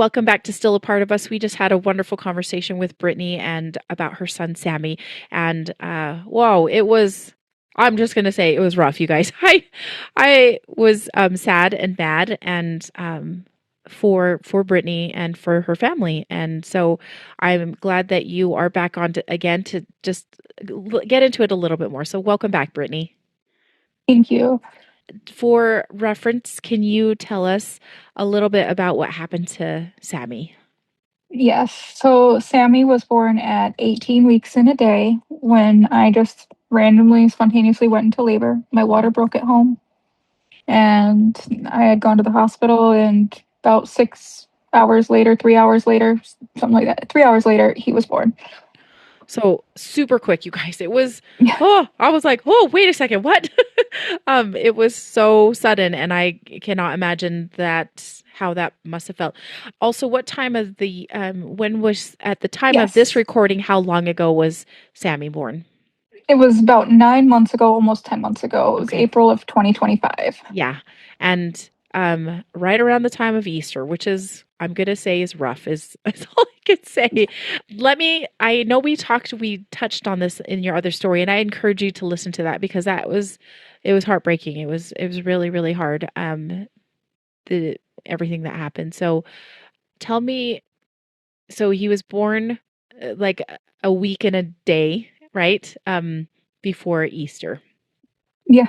Welcome back to Still a Part of Us. We just had a wonderful conversation with Brittany and about her son Sammy. And whoa, it was. I'm just gonna say it was rough, you guys. I was sad and mad, and for Brittany and for her family. And so I'm glad that you are back on again to just get into it a little bit more. So welcome back, Brittany. Thank you. For reference, can you tell us a little bit about what happened to Sammy? Yes. So Sammy was born at 18 weeks in a day when I just randomly, spontaneously went into labor. My water broke at home, and I had gone to the hospital, and about 6 hours later, 3 hours later, something like that, 3 hours later, he was born. So super quick, you guys. It was Yeah. I was like, oh, wait a second, what? It was so sudden, and I cannot imagine that how that must have felt. Also, what time of the when was at the time of this Yes. recording? How long ago was Sammy born? It was about 9 months ago, almost 10 months ago. It was Okay, April of 2025. yeah, and right around the time of Easter, which is I'm gonna say is rough, is all I could say. I know we touched on this in your other story, and I encourage you to listen to that because it was heartbreaking. It was really, really hard. The everything that happened. So tell me, so he was born like a week and a day, right? Before Easter. Yeah.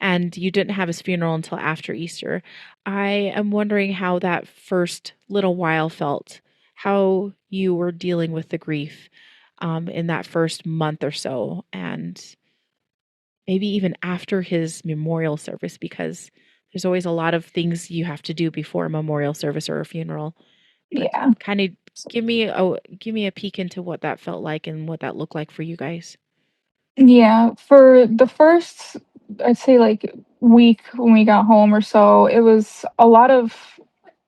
And you didn't have his funeral until after Easter. I am wondering how that first little while felt, how you were dealing with the grief in that first month or so, and maybe even after his memorial service, because there's always a lot of things you have to do before a memorial service or a funeral. But Yeah. kind of give me a peek into what that felt like and what that looked like for you guys. Yeah, for the first, I'd say like week when we got home or so, it was a lot of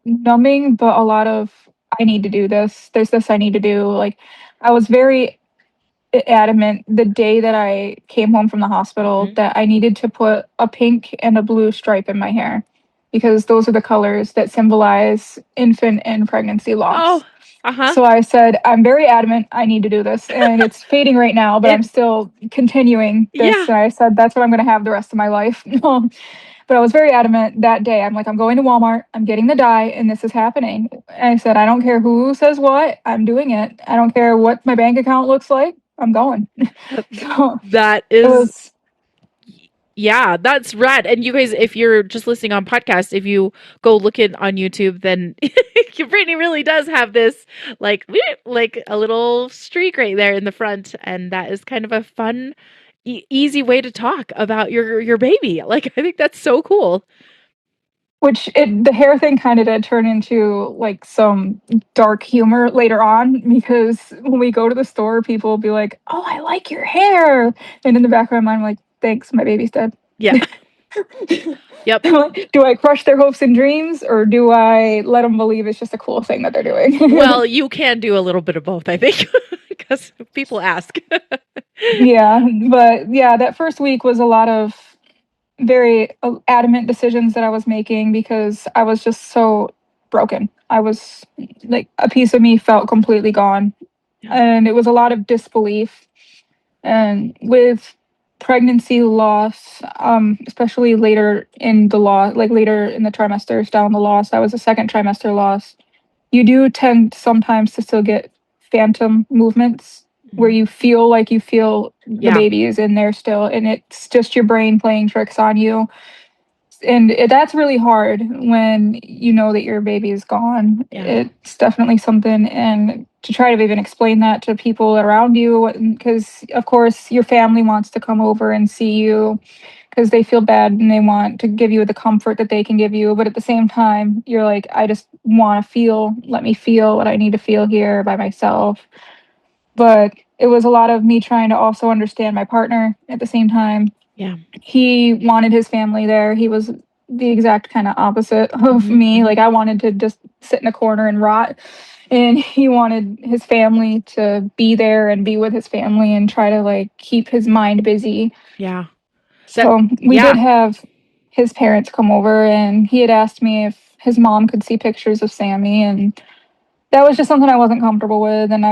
numbing, but a lot of I need to do this. There's this I need to do. Like I was very adamant the day that I came home from the hospital Hmm. that I needed to put a pink and a blue stripe in my hair because those are the colors that symbolize infant and pregnancy Oh, loss. uh-huh. So I said, I'm very adamant I need to do this. And it's fading right now, but I'm It still continuing yeah. this. And I said, that's what I'm going to have the rest of my life. But I was very adamant that day. I'm like, I'm going to Walmart, I'm getting the dye, and this is happening. And I said, I don't care who says what, I'm doing it. I don't care what my bank account looks like, I'm going. So That it is was, yeah, that's rad. And you guys, if you're just listening on podcast, if you go look it on YouTube, then Brittany really does have this like a little streak right there in the front, and that is kind of a fun, easy way to talk about your baby. Like I think that's so cool. the hair thing kind of did turn into like some dark humor later on because when we go to the store, people will be like, "Oh, I like your hair," and in the back of my mind, I'm like, "Thanks, my baby's dead." Yeah. Yep. Do I crush their hopes and dreams, or do I let them believe it's just a cool thing that they're doing? Well, you can do a little bit of both, I think, because people ask. Yeah, but yeah, that first week was a lot of very adamant decisions that I was making because I was just so broken. I was like a piece of me felt completely gone, Yeah. and it was a lot of disbelief. And with pregnancy loss, especially later in the law, like later in the trimesters down the loss, that was a second trimester loss. You do tend sometimes to still get phantom movements where Mhm. you feel the Yeah. baby is in there still, and it's just your brain playing tricks on you. That's really hard when you know that your baby is gone. Yeah. It's definitely something, and to try to even explain that to people around you, because of course your family wants to come over and see you because they feel bad and they want to give you the comfort that they can give you. But at the same time, you're like, I just want to feel, let me feel what I need to feel here by myself. But it was a lot of me trying to also understand my partner at the same time. Yeah. He wanted his family there. He was the exact kind of opposite of Hmm. me. Hmm. Like, I wanted to just sit in a corner and rot. And he wanted his family to be there and be with his family and try to like keep his mind busy. Yeah. That So we did yeah. have his parents come over, and he had asked me if his mom could see pictures of Sammy, and that was just something I wasn't comfortable with, and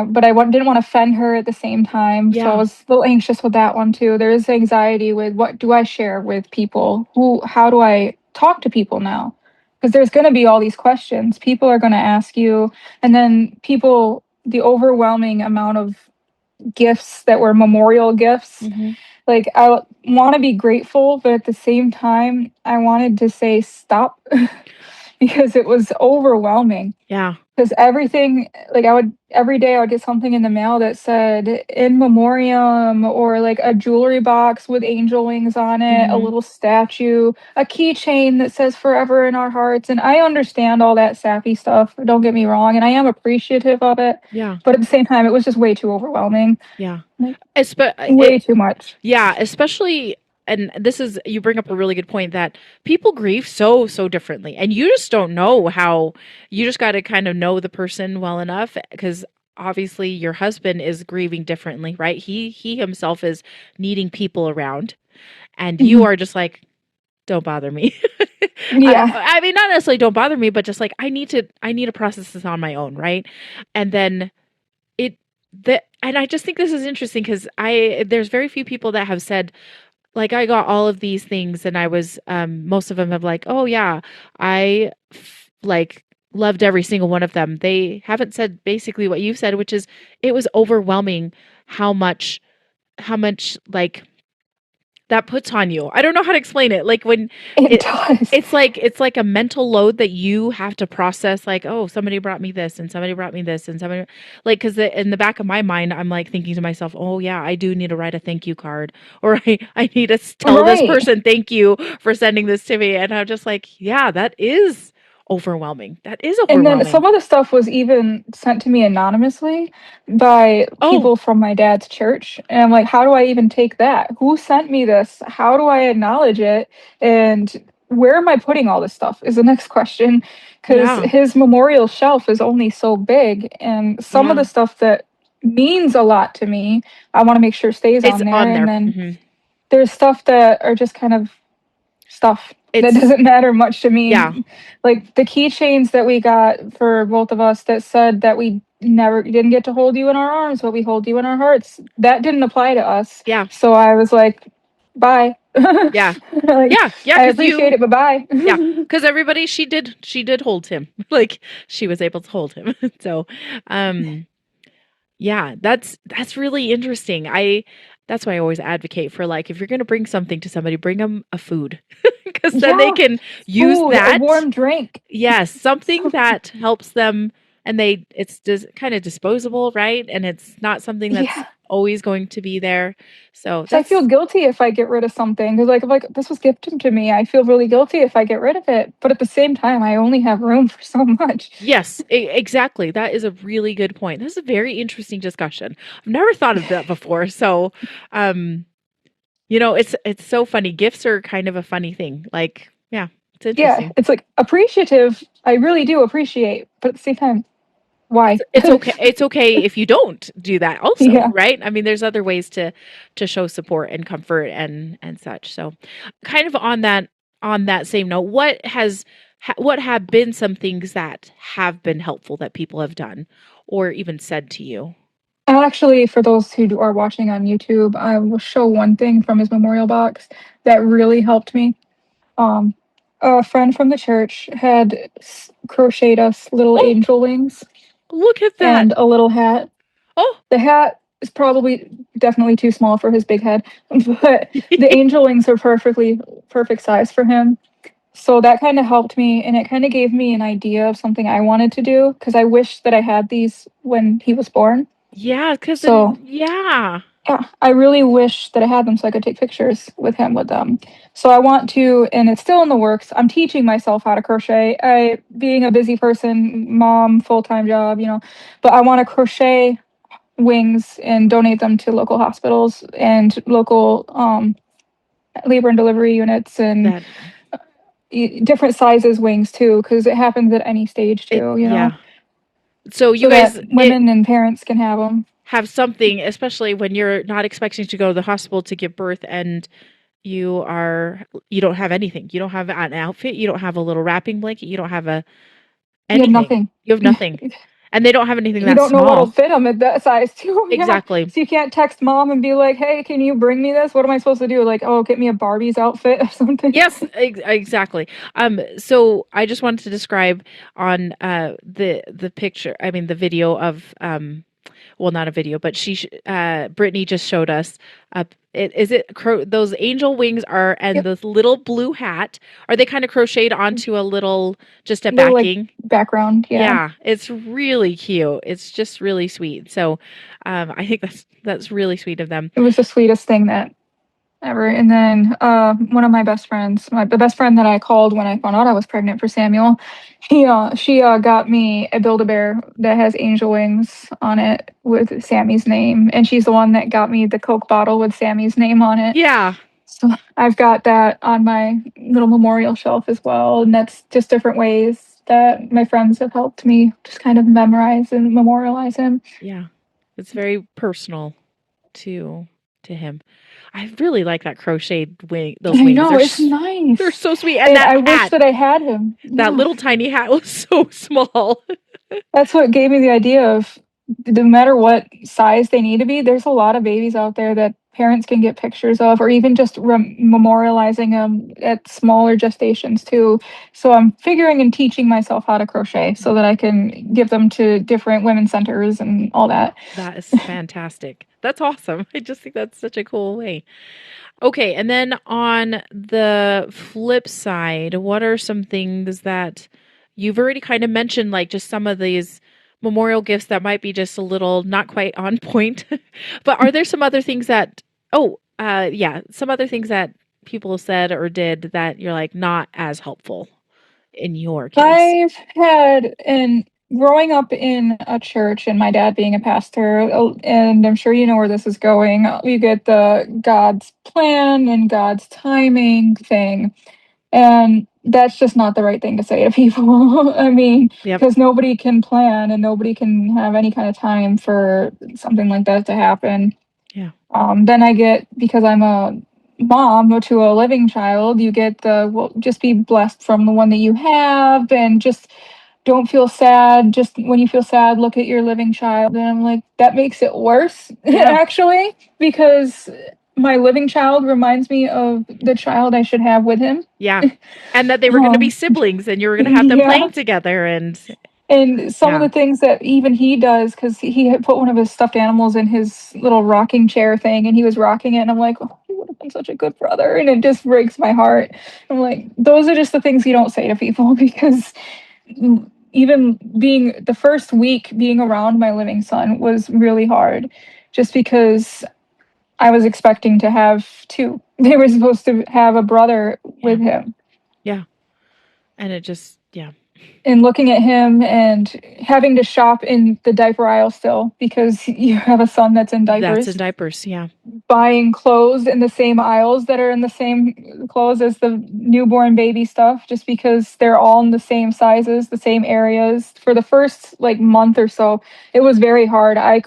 didn't want to offend her at the same time, so I Yeah. was a little anxious with that one too. There is anxiety with what do I share with people? How do I talk to people now? Because there's going to be all these questions. People are going to ask you, and then the overwhelming amount of gifts that were memorial gifts. Hmm. Like I want to be grateful, but at the same time, I wanted to say stop because it was overwhelming Yeah. because everything, like I would every day I would get something in the mail that said in memoriam, or like a jewelry box with angel wings on it, a Hmm. little statue, a keychain that says forever in our hearts. And I understand all that sappy stuff, don't get me wrong, and I am appreciative of it, Yeah. but at the same time it was just way too overwhelming. Yeah. Like It, way too much. yeah, especially, and this is, you bring up a really good point that people grieve so differently, and you just don't know how. You just got to kind of know the person well enough, because obviously your husband is grieving differently, right? He himself is needing people around, and you Mhm. are just like, don't bother me. Yeah. I mean, not necessarily don't bother me, but just like I need to process this on my own, right? And then it that and I just think this is interesting because I there's very few people that have said, like, I got all of these things, and I was most of them have like, oh yeah, like loved every single one of them. They haven't said basically what you've said, which is it was overwhelming how much like that puts on you. I don't know how to explain it. Like when It it does. it's like a mental load that you have to process, like, oh, somebody brought me this, and somebody brought me this, and somebody, like, because in the back of my mind I'm like thinking to myself, oh yeah, I do need to write a thank you card, or I need to tell this Right. person thank you for sending this to me. And I'm just like, yeah, that is overwhelming. That is And then overwhelming. some of the stuff was even sent to me anonymously by Oh people from my dad's church. And I'm like, how do I even take that? Who sent me this? How do I acknowledge it? And where am I putting all this stuff is the next question. Because yeah. his memorial shelf is only so big. And some of Yeah, the stuff that means a lot to me, I want to make sure stays it's on there. on And there. then Hmm. there's stuff that are just kind of stuff that It's doesn't matter much to me. yeah. Like the keychains that we got for both of us that said that we never didn't get to hold you in our arms, but we hold you in our hearts. That didn't apply to us. Yeah. So I was like, bye. Yeah. Like Yeah, yeah, I because appreciate you it, but bye. yeah, because everybody, she did hold him. Like, she was able to hold him. So, um, yeah, that's really interesting. That's why I always advocate for, like, if you're gonna bring something to somebody, bring them a food, because then they Yeah. can use Food, a that. warm drink. Yes, something that helps them, and it's just kind of disposable, right? And it's not something that's Yeah. always going to be there. So 'Cause I feel that's guilty if I get rid of something. Cause like this was gifted to me. I feel really guilty if I get rid of it. But at the same time, I only have room for so much. yes, exactly. That is a really good point. This is a very interesting discussion. I've never thought of that before. So, um, it's so funny. Gifts are kind of a funny thing. Like, yeah, it's Yeah, interesting. it's like appreciative. I really do appreciate, but at the same time, It's why? it's okay. It's okay if you don't do that also, Yeah. right? I mean, there's other ways to show support and comfort and such. So, kind of on that same note, what have been some things that have been helpful that people have done or even said to you? Actually, for those who are watching on YouTube, I will show one thing from his memorial box that really helped me. Um, a friend from the church had crocheted us little Oh, angel wings look at that. and a little hat. Oh. The hat is probably definitely too small for his big head, but the angel wings are perfect size for him. So that kind of helped me, and it kind of gave me an idea of something I wanted to do because I wish that I had these when he was born. Yeah, because then So yeah. yeah, I really wish that I had them so I could take pictures with him with them. So I want to, and it's still in the works. I'm teaching myself how to crochet. I, being a busy person, mom, full-time job, but I want to crochet wings and donate them to local hospitals and local labor and delivery units and That different sizes wings too, because it happens at any stage it too, yeah. So you so that guys women and parents can have them. have something, especially when you're not expecting to go to the hospital to give birth, and you don't have anything. You don't have an outfit, you don't have a little wrapping blanket, you don't have a You have anything. nothing. You have nothing. And they don't have anything you that don't know what'll small. fit them at that size too. Yeah. Exactly. So you can't text mom and be like, "Hey, can you bring me this?" What am I supposed to do? Like, "Oh, get me a Barbie's outfit or something." Yes, exactly. So I just wanted to describe on the picture, I mean the video of well, not a video, but Brittany just showed us is it those angel wings are, and Yep. this little blue hat, are they kind of crocheted onto a little, just a Little like backing? background, yeah. Yeah, it's really cute. It's just really sweet. So, I think that's really sweet of them. It was the sweetest thing that ever. And then one of my best friends, the best friend that I called when I found out I was pregnant for Samuel, she got me a Build-A-Bear that has angel wings on it with Sammy's name, and she's the one that got me the Coke bottle with Sammy's name on it. Yeah, So I've got that on my little memorial shelf as well, and that's just different ways that my friends have helped me just kind of memorize and memorialize him. yeah, it's very personal to him. I really like that crocheted wing. Those I wings, know, it's they're nice. so sweet, and And that I wish hat, that I had him. that Yeah. little tiny hat was so small. That's what gave me the idea of no matter what size they need to be, there's a lot of babies out there that parents can get pictures of, or even just memorializing them at smaller gestations too. So I'm figuring and teaching myself how to crochet so that I can give them to different women's centers and all that. That is fantastic. That's awesome. I just think that's such a cool way. Okay, and then on the flip side, what are some things that you've already kind of mentioned, like just some of these memorial gifts that might be just a little not quite on point, but are there some other things that, yeah, some other things that people said or did that you're like not as helpful in your case? I've had, and growing up in a church and my dad being a pastor, and I'm sure you know where this is going, we get the God's plan and God's timing thing. And that's just not the right thing to say to people. I mean, Yep. because nobody can plan and nobody can have any kind of time for something like that to happen. Yeah. Then I get, because I'm a mom to a living child, you get the, well, just be blessed from the one that you have, and just don't feel sad. Just when you feel sad, look at your living child. And I'm like, that makes it worse, Yeah. actually, because my living child reminds me of the child I should have with him. Yeah. And that they were going to be Um, siblings and you were going to have them yeah. playing together, and And some of yeah. the things that even he does, because he had put one of his stuffed animals in his little rocking chair thing, and he was rocking it, and I'm like, oh, he would have been such a good brother, and it just breaks my heart. I'm like, those are just the things you don't say to people because even being the first week being around my living son was really hard, just because I was expecting to have two. They were supposed to have a brother Yeah. with him, Yeah. And it just, yeah. and looking at him and having to shop in the diaper aisle still because you have a son that's in That's in diapers, diapers. Yeah. buying clothes in the same aisles that are in the same clothes as the newborn baby stuff, just because they're all in the same sizes, the same areas. For the first like month or so, it was very hard. I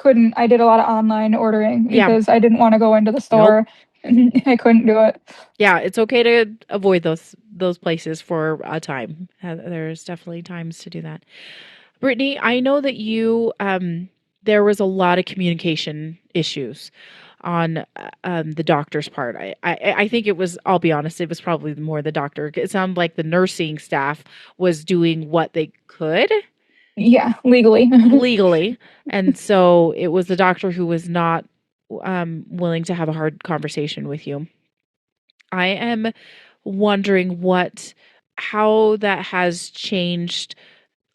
did a lot of online ordering Yeah. because I didn't want to go into the Nope. store. I couldn't do it. Yeah, it's okay to avoid those places for a time. There's definitely times to do that. Brittany, I know that you there was a lot of communication issues on the doctor's part. I think it was, I'll be honest, it was probably more the doctor. It sounded like the nursing staff was doing what they could Yeah, legally. legally, and so it was the doctor who was not willing to have a hard conversation with you. I am wondering how that has changed,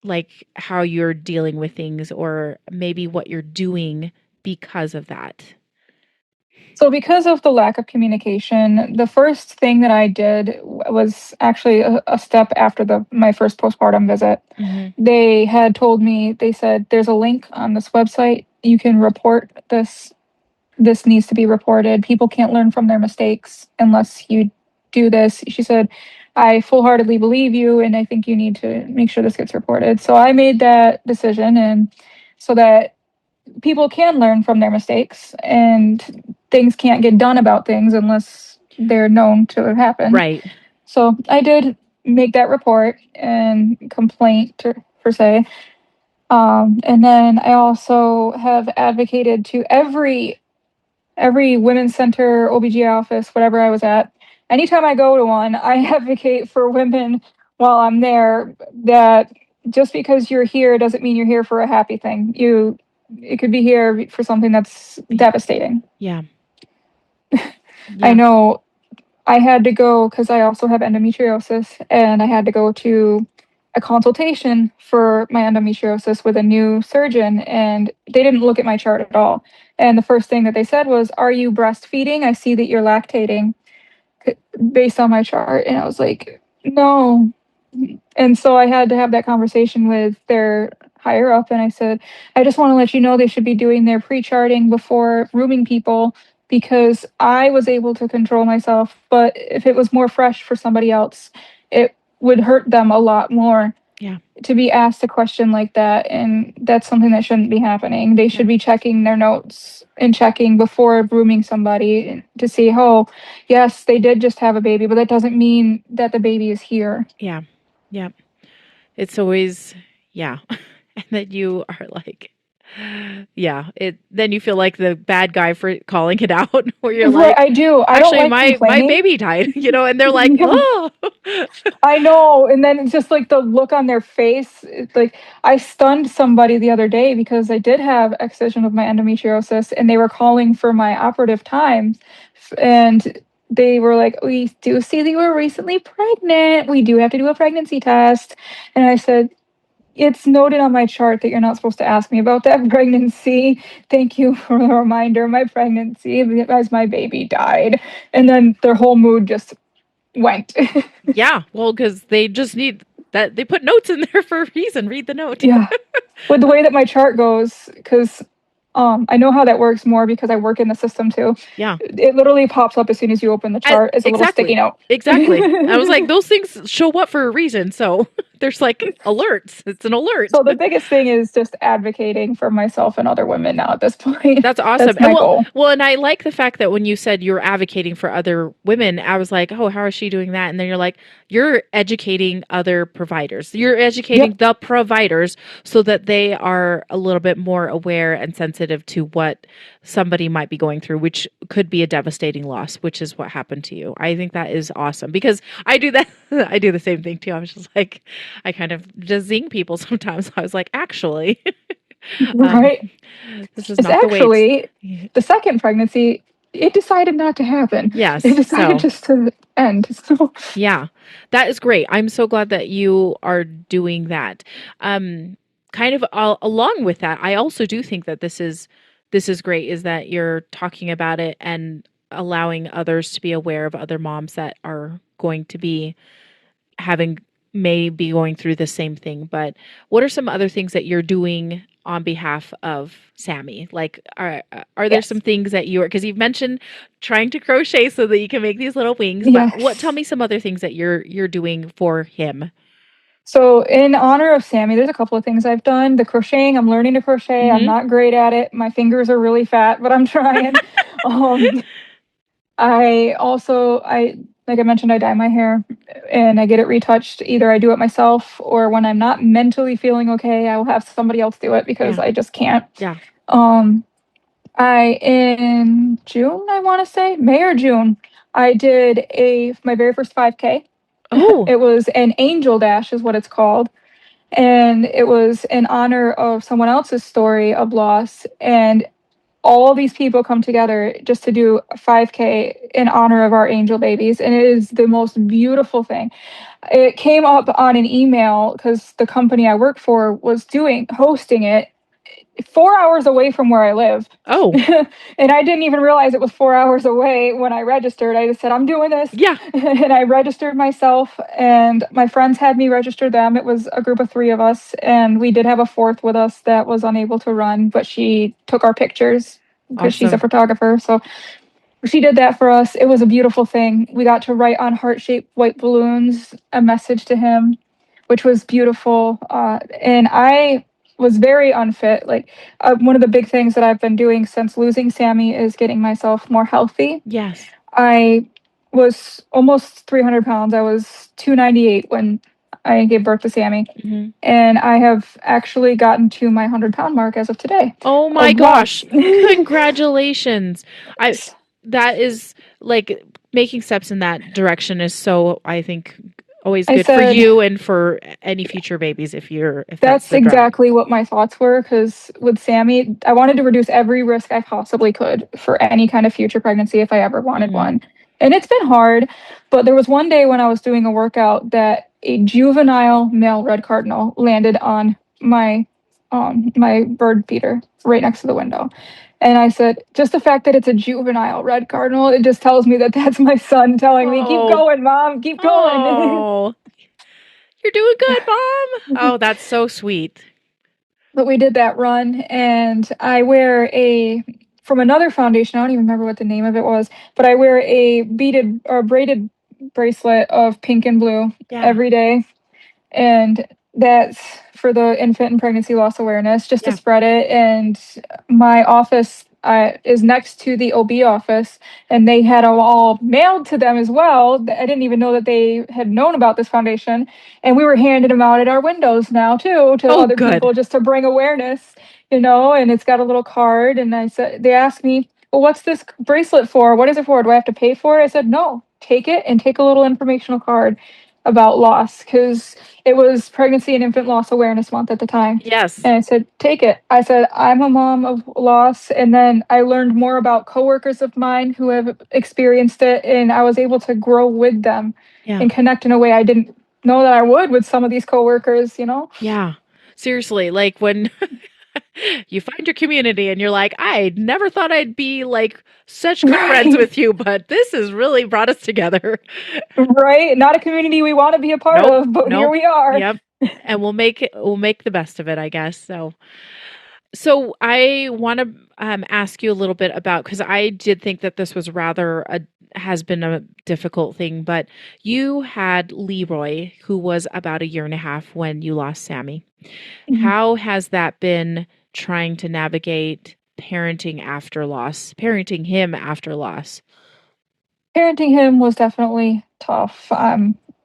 like how you're dealing with things, or maybe what you're doing because of that. So, because of the lack of communication, the first thing that I did was actually a step after my first postpartum visit. Mhm. They had told me, they said, there's a link on this website. You can report this. This needs to be reported. People can't learn from their mistakes unless you do this. She said, I full heartedly believe you, and I think you need to make sure this gets reported. So I made that decision, and so that people can learn from their mistakes, and things can't get done about things unless they're known to have happened. Right. So I did make that report and complaint per se. And then I also have advocated to every women's center, OBGY office, whatever I was at. Anytime I go to one, I advocate for women while I'm there that just because you're here doesn't mean you're here for a happy thing. It could be here for something that's devastating. Yeah. I Yeah. know I had to go because I also have endometriosis, and I had to go to a consultation for my endometriosis with a new surgeon, and they didn't look at my chart at all. And the first thing that they said was, "Are you breastfeeding? I see that you're lactating," based on my chart. And I was like, "No." And so I had to have that conversation with their higher up, and I said, "I just want to let you know they should be doing their pre-charting before rooming people, because I was able to control myself, but if it was more fresh for somebody else, it would hurt them a lot more Yeah. to be asked a question like that, and that's something that shouldn't be happening. They Yeah. should be checking their notes and checking before grooming somebody to see, oh, yes, they did just have a baby, but that doesn't mean that the baby is here." Yeah. Yeah. It's always, yeah. And then you are like, yeah, then you feel like the bad guy for calling it out, where you're Right, like, I do. I don't actually like my complaining. baby died, and they're like, Yeah, oh. I know. And then it's just like the look on their face. It's like I stunned somebody the other day because I did have excision of my endometriosis, and they were calling for my operative times. And they were like, "We do see that you were recently pregnant. We do have to do a pregnancy test." And I said, "It's noted on my chart that you're not supposed to ask me about that pregnancy. Thank you for the reminder. My pregnancy, as my baby died." And then their whole mood just went. Yeah, well, because they just need that. They put notes in there for a reason. Read the note. Yeah. With the way that my chart goes, because I know how that works more because I work in the system too. Yeah. It literally pops up as soon as you open the chart as a little sticky Exactly. note. Exactly. I was like, those things show up for a reason. So there's like alerts. It's an alert. So the biggest thing is just advocating for myself and other women now at this point. That's awesome. That's And my goal. and I like the fact that when you said you're advocating for other women, I was like, oh, how is she doing that? And then you're like, you're educating other providers. You're educating Yep. the providers so that they are a little bit more aware and sensitive to what somebody might be going through, which could be a devastating loss, which is what happened to you. I think that is awesome because I do that. I do the same thing too. I was just like, I kind of just zing people sometimes. I was like, actually, um, Right. this is It's not the way it's. actually the second pregnancy, it decided not to happen. It Yes. decided So, just to end. So yeah, that is great. I'm so glad that you are doing that. Um, kind of along with that, I also do think that this is great. Is that you're talking about it and allowing others to be aware of other moms that are going to be having may be going through the same thing. But what are some other things that you're doing on behalf of Sammy? Like, are there some yes. things that you are, because you've mentioned trying to crochet so that you can make these little wings, but tell Yes. me some other things that you're doing for him. So in honor of Sammy, there's a couple of things I've done. The crocheting, I'm learning to crochet. I'm Mm-hmm. not great at it. My fingers are really fat, but I'm trying. Um, I like I mentioned, I dye my hair and I get it retouched. Either I do it myself, or when I'm not mentally feeling okay, I will have somebody else do it because Yeah. I just can't. Yeah. Um, I in June, I want to say May or June, I did a my very first 5K. Oh, It was an angel dash, is what it's called, and it was in honor of someone else's story of loss. And all these people come together just to do a 5K in honor of our angel babies, and it is the most beautiful thing. It came up on an email because the company I work for was doing hosting it 4 hours away from where I live. oh, And I didn't even realize it was 4 hours away when I registered. I just said, "I'm doing this." yeah, And I registered myself, and my friends had me register them. It was a group of three of us, and we did have a fourth with us that was unable to run, but she took our pictures because she's a awesome. photographer. So she did that for us. It was a beautiful thing. We got to write on heart-shaped white balloons a message to him, which was beautiful. And I was very unfit. Like one of the big things that I've been doing since losing Sammy is getting myself more healthy. Yes. I was almost 300 pounds. I was 298 when I gave birth to Sammy. Mhm. And I have actually gotten to my 100-pound mark as of today Oh my of loss. gosh. Congratulations. I that is like making steps in that direction is so I think always I good for said, you and for any future babies if that's that's the route. exactly what my thoughts were because with Sammy, I wanted to reduce every risk I possibly could for any kind of future pregnancy if I ever wanted Mhm. one. And it's been hard, but there was one day when I was doing a workout that a juvenile male red cardinal landed on my bird feeder right next to the window. And I said, just the fact that it's a juvenile red cardinal, it just tells me that that's my son telling me, keep Oh. going, mom, keep going. Oh. You're doing good, mom. Oh, that's so sweet. But we did that run, and I wear a from another foundation. I don't even remember what the name of it was, but I wear a beaded or braided bracelet of pink and blue Yeah. every day, and that's for the infant and pregnancy loss awareness, just to Yeah. spread it. And my office is next to the OB office, and they had them all mailed to them as well. I didn't even know that they had known about this foundation, and we were handing them out at our windows now too to Oh, other good. people just to bring awareness, And it's got a little card, and I said they asked me, "Well, what's this bracelet for? What is it for? Do I have to pay for it?" I said, "No, take it and take a little informational card about loss because." It was Pregnancy and Infant Loss Awareness Month at the time. Yes. And I said, take it. I said, I'm a mom of loss. And then I learned more about coworkers of mine who have experienced it. And I was able to grow with them Yeah. and connect in a way I didn't know that I would with some of these coworkers. Yeah. Seriously, like when you find your community and you're like, I never thought I'd be like such good friends Right. with you, but this has really brought us together. Right. Not a community we want to be a part Nope. of, but here Nope. we are. Yep. And we'll make the best of it, I guess. So I want to ask you a little bit about because I did think that this was rather a has been a difficult thing, but you had Leroy, who was about a year and a half when you lost Sammy. Mhm. How has that been trying to navigate parenting him after loss? Parenting him was definitely tough.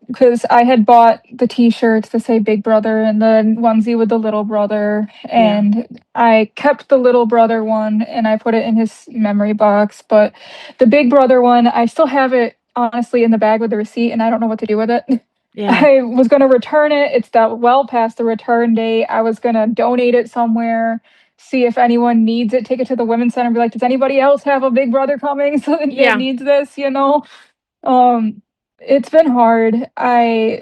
Because I had bought the T-shirts to say Big Brother and the onesie with the little brother, Yeah. and I kept the little brother one and I put it in his memory box. But the Big Brother one, I still have it honestly in the bag with the receipt, and I don't know what to do with it. Yeah. I was gonna return it. It's that well past the return date. I was gonna donate it somewhere, see if anyone needs it, take it to the women's center and be like, does anybody else have a big brother coming so that Yeah. needs this? Um, it's been hard. I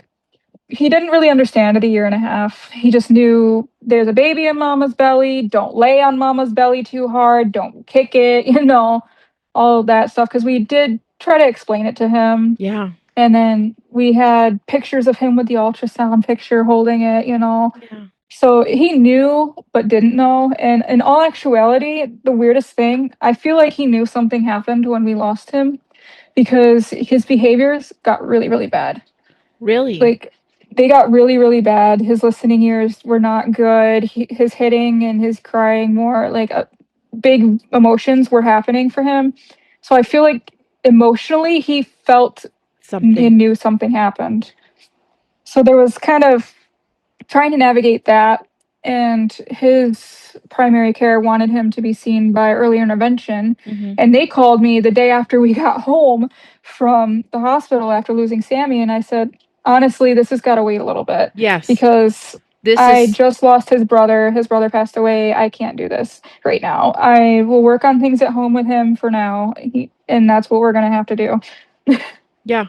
He didn't really understand at a year and a half. He just knew there's a baby in mama's belly. Don't lay on mama's belly too hard. Don't kick it, all of that stuff. Because we did try to explain it to him. Yeah. And then we had pictures of him with the ultrasound picture holding it. Yeah. So he knew but didn't know. And in all actuality, the weirdest thing, I feel like he knew something happened when we lost him because his behaviors got really, really bad. Really? Like they got really, really bad. His listening ears were not good. His hitting and his crying more like big emotions were happening for him. So I feel like emotionally he felt he Something. knew something happened. So there was kind of trying to navigate that. And his primary care wanted him to be seen by early intervention. Hmm. And they called me the day after we got home from the hospital after losing Sammy. And I said, honestly, this has got to wait a little bit Yes. because This I is just lost his brother. His brother passed away. I can't do this right now. I will work on things at home with him for now. And that's what we're going to have to do. yeah.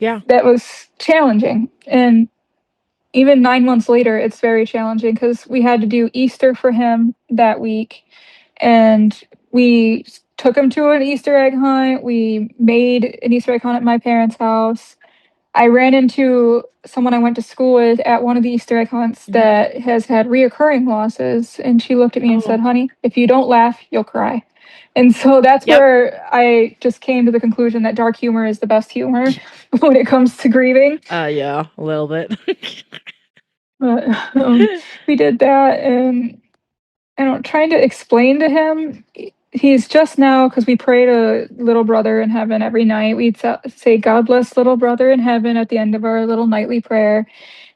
Yeah. That was challenging. And even 9 months later, it's very challenging because we had to do Easter for him that week. And we took him to an Easter egg hunt. We made an Easter egg hunt at my parents' house. I ran into someone I went to school with at one of the Easter egg hunts Mhm. that has had reoccurring losses. And she looked at me and Oh, said, honey, if you don't laugh, you'll cry. And so that's yep. where I just came to the conclusion that dark humor is the best humor when it comes to grieving. Yeah, a little bit. But we did that, and trying to explain to him he's just now, because we pray to little brother in heaven every night. We'd say, God bless little brother in heaven at the end of our little nightly prayer.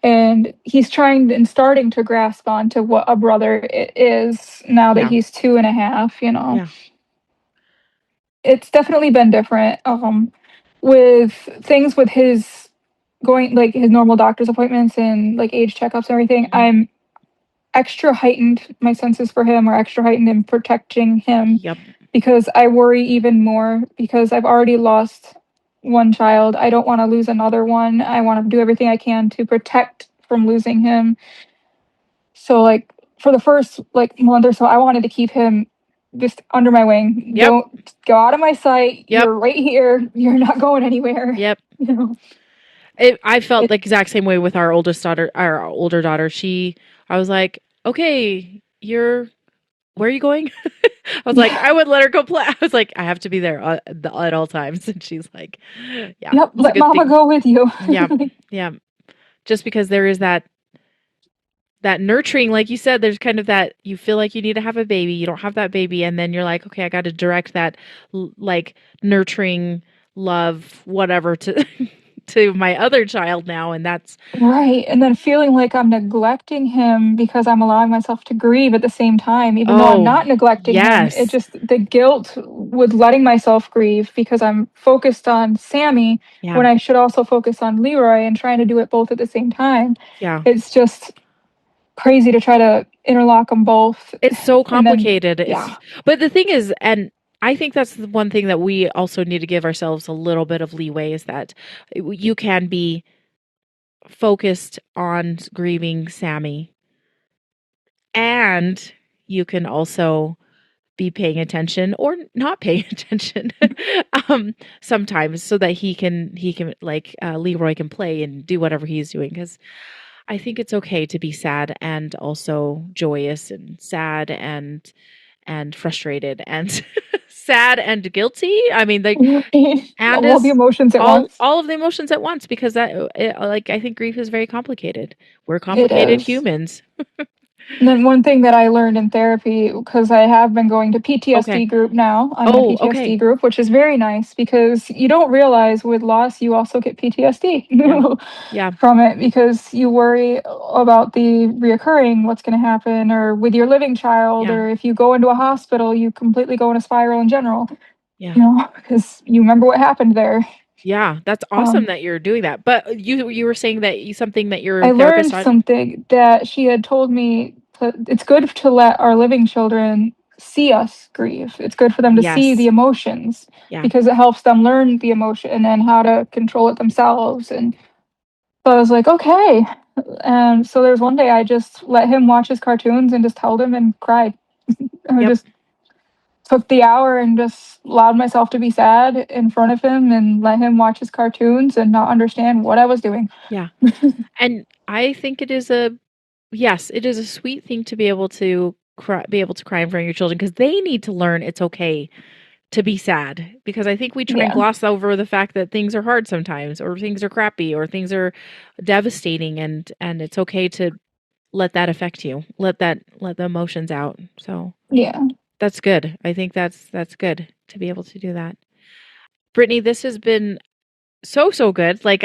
And he's trying and starting to grasp onto what a brother is now that Yeah. he's 2.5, you know. Yeah. It's definitely been different. With things with his going, like his normal doctor's appointments and like age checkups and everything, Mhm. I'm extra heightened. My senses for him are extra heightened in protecting him Yep. because I worry even more because I've already lost one child. I don't want to lose another one. I want to do everything I can to protect from losing him. So like for the first like month or so, I wanted to keep him just under my wing. Yep. Don't go out of my sight. Yep. You're right here. You're not going anywhere. Yep. You know. I felt It, the exact same way with our oldest daughter, our older daughter. I was like, okay, where are you going? I was like, yeah. I would let her go play. I was like, I have to be there at all times. And she's like, yeah, Yep. it's a Let good mama thing. go with you. Yeah. Yeah. Just because there is that nurturing, like you said, there's kind of that you feel like you need to have a baby, you don't have that baby, and then you're like, okay, I got to direct that like nurturing love, whatever, to to my other child now, and that's Right. And then feeling like I'm neglecting him because I'm allowing myself to grieve at the same time, even though I'm oh not neglecting him. It yes, just, the guilt with letting myself grieve because I'm focused on Sammy yeah, when I should also focus on Leroy and trying to do it both at the same time. yeah. It's just crazy to try to interlock them both. It's so And then, complicated. yeah. But the thing is, and I think that's the one thing that we also need to give ourselves a little bit of leeway is that you can be focused on grieving Sammy, and you can also be paying attention or not paying attention um sometimes so that he can like Leroy can play and do whatever he's doing, because I think it's okay to be sad and also joyous and sad and frustrated and sad and guilty. I mean, like, Right. and All the is emotions at once. all of the emotions at once, because like I think grief is very complicated. We're It complicated is. humans. And then one thing that I learned in therapy, because I have been going to Okay. PTSD group now, I'm in a Oh, PTSD okay. group, which is very nice because you don't realize with loss, you also get PTSD Yeah. Yeah. from it because you worry about the reoccurring, what's going to happen, or with your living child, Yeah. or if you go into a hospital, you completely go in a spiral in general, Yeah. because you remember what happened there. Yeah, that's awesome Um, that you're doing that. But you were saying that something that your I therapist learned on. something that she had told me it's good to let our living children see us grieve. It's good for them to see the Yes. emotions Yeah. because it helps them learn the emotion and then how to control it themselves. And so I was like, okay. And so there's one day I just let him watch his cartoons and just held him and cried. I Yep. just took the hour and just allowed myself to be sad in front of him and let him watch his cartoons and not understand what I was doing. Yeah. And I think it is a yes, it is a sweet thing to be able to cry in front of your children, because they need to learn it's okay to be sad, because I think we try and Yeah. gloss over the fact that things are hard sometimes, or things are crappy, or things are devastating, and it's okay to let that affect you. Let the emotions out. So Yeah. that's good. I think that's good to be able to do that. Brittany, this has been so good. Like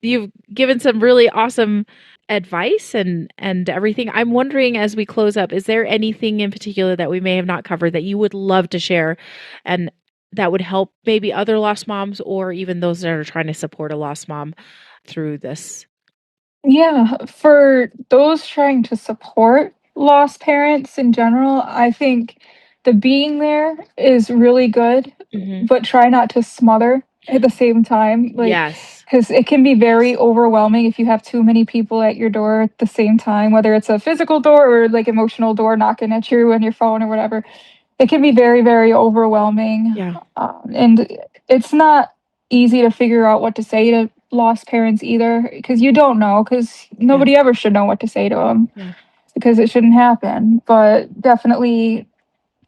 you've given some really awesome advice and everything. I'm wondering, as we close up, is there anything in particular that we may have not covered that you would love to share and that would help maybe other lost moms or even those that are trying to support a lost mom through this? Yeah, for those trying to support lost parents in general, I think the being there is really good, Mhm. but try not to smother at the same time. Like, Yes. because it can be very overwhelming if you have too many people at your door at the same time, whether it's a physical door or like emotional door knocking at you on your phone or whatever. It can be very, very overwhelming. Yeah. And it's not easy to figure out what to say to lost parents either because you don't know because Yeah. nobody ever should know what to say to them Yeah. because it shouldn't happen. But definitely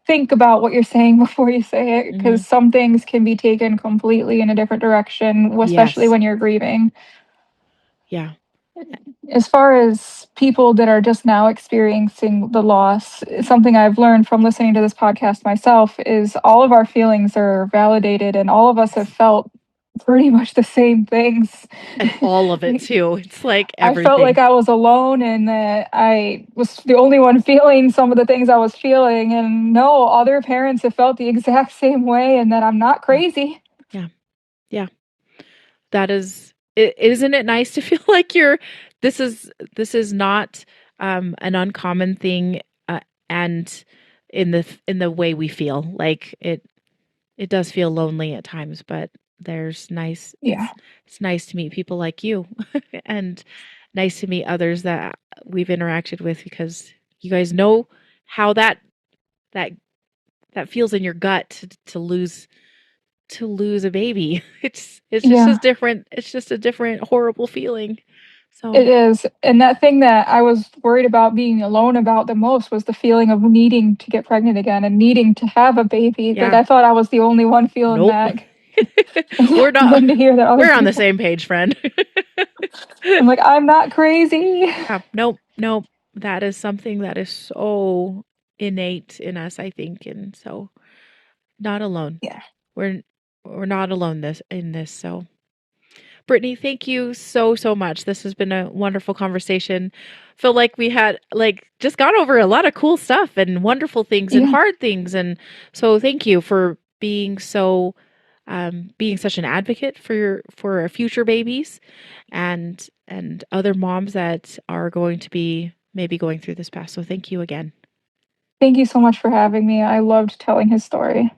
think about what you're saying before you say it because Mhm. some things can be taken completely in a different direction, especially Yes. when you're grieving. Yeah. As far as people that are just now experiencing the loss, something I've learned from listening to this podcast myself is all of our feelings are validated and all of us have felt pretty much the same things. And all of it too. It's like I felt like everything. I was alone and that I was the only one feeling some of the things I was feeling. And no, other parents have felt the exact same way and that I'm not Yeah. crazy. Yeah. Yeah. That is isn't it nice to feel like you're this is not an uncommon thing and in the way we feel. Like it does feel lonely at times, but there's nice Yeah. it's nice to meet people like you and nice to meet others that we've interacted with because you guys know how that that feels in your gut to lose a baby. It's just Yeah. a different horrible feeling. It So, is. And that thing that I was worried about being alone about the most was the feeling of needing to get pregnant again and needing to have a baby. That yeah. I thought I was the only one feeling Nope. that. We're not Then to hear that other we're on the people, same page, friend. I'm like, I'm not crazy. Yeah, nope, nope. That is something that is so innate in us, I think, and so not alone. Yeah. We're we're not alone this in this. So, Brittany, thank you so so much. This has been a wonderful conversation. Feel like we had like just gone over a lot of cool stuff and wonderful things and Yeah. hard things, and so thank you for being such an advocate for for our future babies and other moms that are going to be maybe going through this past. So thank you again. Thank you so much for having me. I loved telling his story.